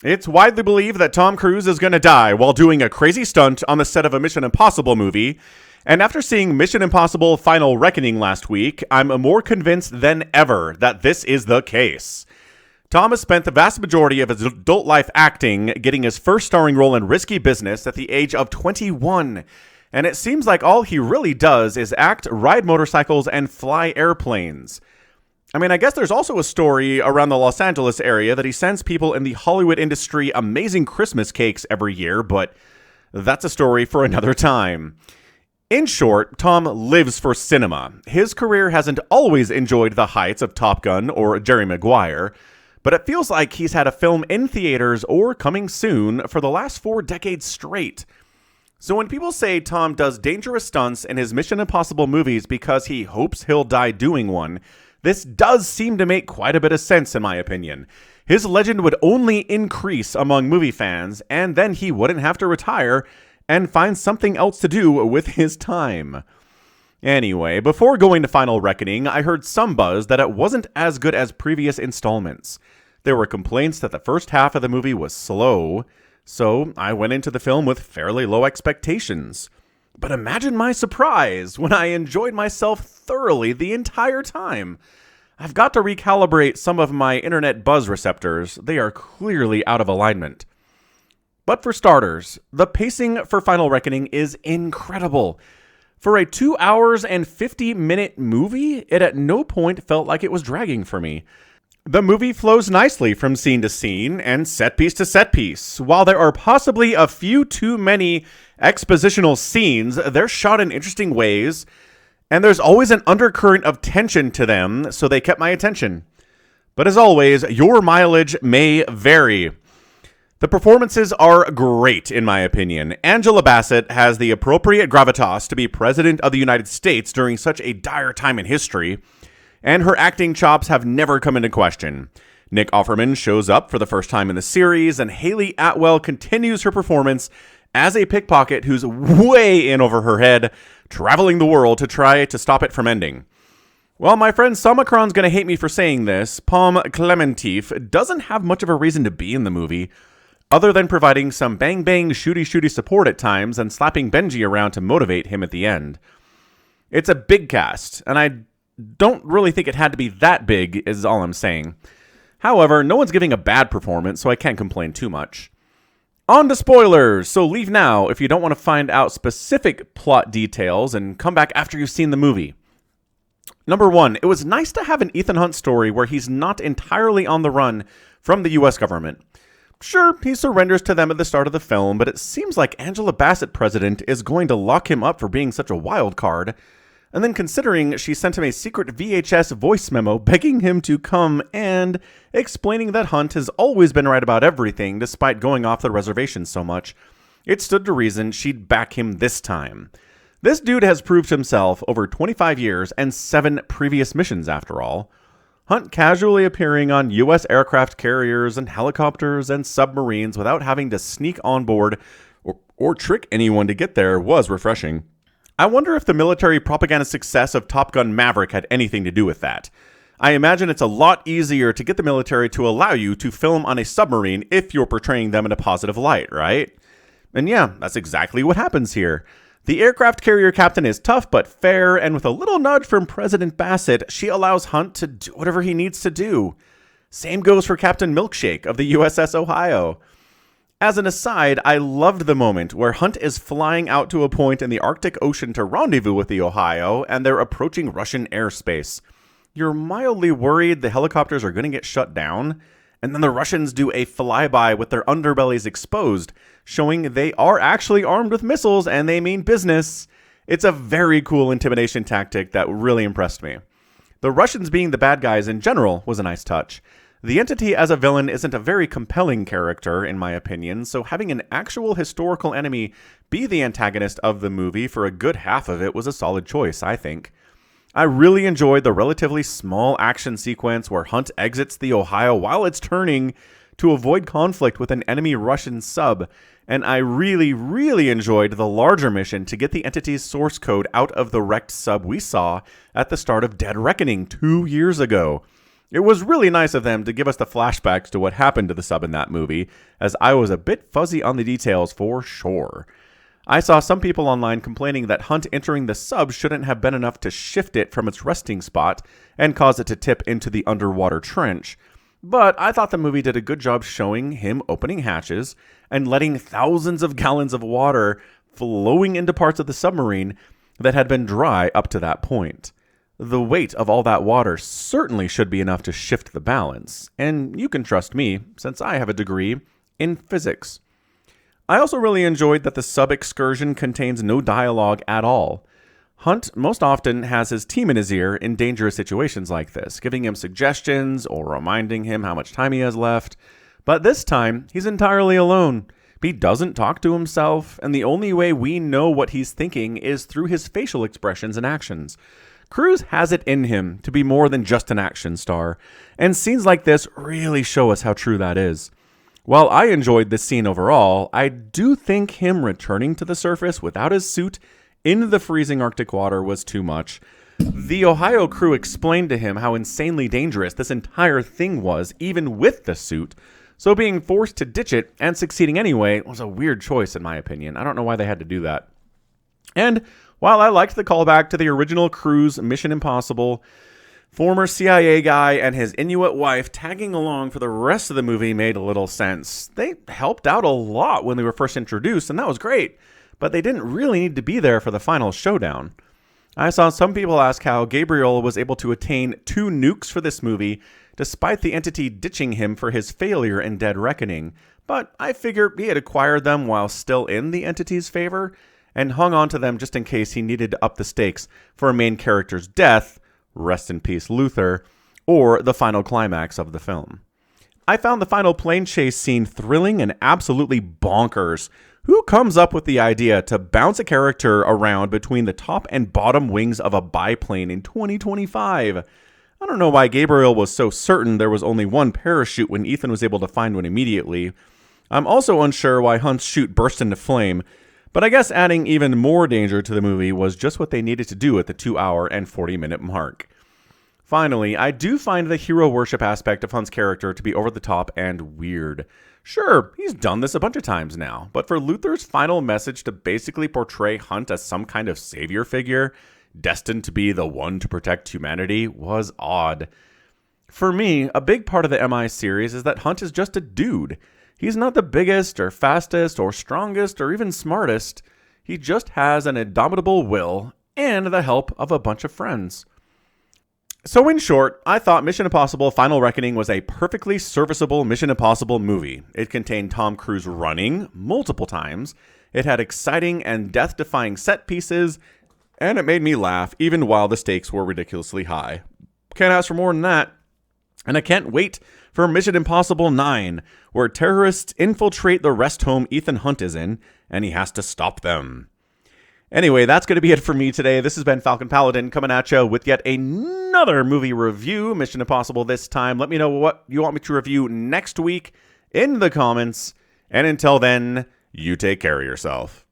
It's widely believed that Tom Cruise is going to die while doing a crazy stunt on the set of a Mission Impossible movie. And after seeing Mission Impossible Final Reckoning last week, I'm more convinced than ever that this is the case. Tom has spent the vast majority of his adult life acting, getting his first starring role in Risky Business at the age of 21. And it seems like all he really does is act, ride motorcycles, and fly airplanes. I mean, I guess there's also a story around the Los Angeles area that he sends people in the Hollywood industry amazing Christmas cakes every year, but that's a story for another time. In short, Tom lives for cinema. His career hasn't always enjoyed the heights of Top Gun or Jerry Maguire, but it feels like he's had a film in theaters or coming soon for the last 4 decades straight. So when people say Tom does dangerous stunts in his Mission Impossible movies because he hopes he'll die doing one, this does seem to make quite a bit of sense in my opinion. His legend would only increase among movie fans, and then he wouldn't have to retire and find something else to do with his time. Anyway, before going to Final Reckoning, I heard some buzz that it wasn't as good as previous installments. There were complaints that the first half of the movie was slow, so I went into the film with fairly low expectations. But imagine my surprise when I enjoyed myself thoroughly the entire time. I've got to recalibrate some of my internet buzz receptors. They are clearly out of alignment. But for starters, the pacing for Final Reckoning is incredible. For a 2 hours and 50-minute movie, it at no point felt like it was dragging for me. The movie flows nicely from scene to scene and set piece to set piece. While there are possibly a few too many expositional scenes, they're shot in interesting ways, and there's always an undercurrent of tension to them, so they kept my attention. But as always, your mileage may vary. The performances are great, in my opinion. Angela Bassett has the appropriate gravitas to be President of the United States during such a dire time in history, and her acting chops have never come into question. Nick Offerman shows up for the first time in the series, and Haley Atwell continues her performance as a pickpocket who's way in over her head, traveling the world to try to stop it from ending. Well, my friend Somicron's going to hate me for saying this, Palm Clementif doesn't have much of a reason to be in the movie, other than providing some bang-bang, shooty-shooty support at times and slapping Benji around to motivate him at the end. It's a big cast, and I don't really think it had to be that big, is all I'm saying. However, no one's giving a bad performance, so I can't complain too much. On to spoilers, so leave now if you don't want to find out specific plot details and come back after you've seen the movie. Number 1, it was nice to have an Ethan Hunt story where he's not entirely on the run from the US government. Sure, he surrenders to them at the start of the film, but it seems like Angela Bassett President is going to lock him up for being such a wild card. And then considering she sent him a secret VHS voice memo begging him to come and explaining that Hunt has always been right about everything despite going off the reservation so much, it stood to reason she'd back him this time. This dude has proved himself over 25 years and 7 previous missions after all. Hunt casually appearing on U.S. aircraft carriers and helicopters and submarines without having to sneak on board or trick anyone to get there was refreshing. I wonder if the military propaganda success of Top Gun Maverick had anything to do with that. I imagine it's a lot easier to get the military to allow you to film on a submarine if you're portraying them in a positive light, right? And yeah, that's exactly what happens here. The aircraft carrier captain is tough but fair, and with a little nudge from President Bassett, she allows Hunt to do whatever he needs to do. Same goes for Captain Milkshake of the USS Ohio. As an aside, I loved the moment where Hunt is flying out to a point in the Arctic Ocean to rendezvous with the Ohio, and they're approaching Russian airspace. You're mildly worried the helicopters are going to get shut down, and then the Russians do a flyby with their underbellies exposed, showing they are actually armed with missiles and they mean business. It's a very cool intimidation tactic that really impressed me. The Russians being the bad guys in general was a nice touch. The Entity as a villain isn't a very compelling character, in my opinion, so having an actual historical enemy be the antagonist of the movie for a good half of it was a solid choice, I think. I really enjoyed the relatively small action sequence where Hunt exits the Ohio while it's turning to avoid conflict with an enemy Russian sub, and I really enjoyed the larger mission to get the Entity's source code out of the wrecked sub we saw at the start of Dead Reckoning 2 years ago. It was really nice of them to give us the flashbacks to what happened to the sub in that movie, as I was a bit fuzzy on the details for sure. I saw some people online complaining that Hunt entering the sub shouldn't have been enough to shift it from its resting spot and cause it to tip into the underwater trench. But I thought the movie did a good job showing him opening hatches and letting thousands of gallons of water flowing into parts of the submarine that had been dry up to that point. The weight of all that water certainly should be enough to shift the balance, and you can trust me since I have a degree in physics. I also really enjoyed that the sub excursion contains no dialogue at all. Hunt most often has his team in his ear in dangerous situations like this, giving him suggestions or reminding him how much time he has left. But this time, he's entirely alone. He doesn't talk to himself, and the only way we know what he's thinking is through his facial expressions and actions. Cruise has it in him to be more than just an action star, and scenes like this really show us how true that is. While I enjoyed this scene overall, I do think him returning to the surface without his suit in the freezing Arctic water was too much. The Ohio crew explained to him how insanely dangerous this entire thing was, even with the suit, so being forced to ditch it and succeeding anyway was a weird choice in my opinion. I don't know why they had to do that. And while I liked the callback to the original Cruise Mission Impossible, former CIA guy and his Inuit wife tagging along for the rest of the movie made little sense. They helped out a lot when they were first introduced, and that was great, but they didn't really need to be there for the final showdown. I saw some people ask how Gabriel was able to attain 2 nukes for this movie, despite the entity ditching him for his failure in Dead Reckoning, but I figure he had acquired them while still in the entity's favor, and hung on to them just in case he needed to up the stakes for a main character's death, rest in peace Luther, or the final climax of the film. I found the final plane chase scene thrilling and absolutely bonkers. Who comes up with the idea to bounce a character around between the top and bottom wings of a biplane in 2025? I don't know why Gabriel was so certain there was only one parachute when Ethan was able to find one immediately. I'm also unsure why Hunt's chute burst into flame, but I guess adding even more danger to the movie was just what they needed to do at the 2-hour and 40-minute mark. Finally, I do find the hero worship aspect of Hunt's character to be over the top and weird. Sure, he's done this a bunch of times now, but for Luther's final message to basically portray Hunt as some kind of savior figure, destined to be the one to protect humanity, was odd. For me, a big part of the MI series is that Hunt is just a dude. He's not the biggest or fastest or strongest or even smartest. He just has an indomitable will and the help of a bunch of friends. So in short, I thought Mission Impossible Final Reckoning was a perfectly serviceable Mission Impossible movie. It contained Tom Cruise running multiple times. It had exciting and death-defying set pieces, and it made me laugh even while the stakes were ridiculously high. Can't ask for more than that. And I can't wait for Mission Impossible 9, where terrorists infiltrate the rest home Ethan Hunt is in, and he has to stop them. Anyway, that's going to be it for me today. This has been Falcon Paladin coming at you with yet another movie review, Mission Impossible this time. Let me know what you want me to review next week in the comments. And until then, you take care of yourself.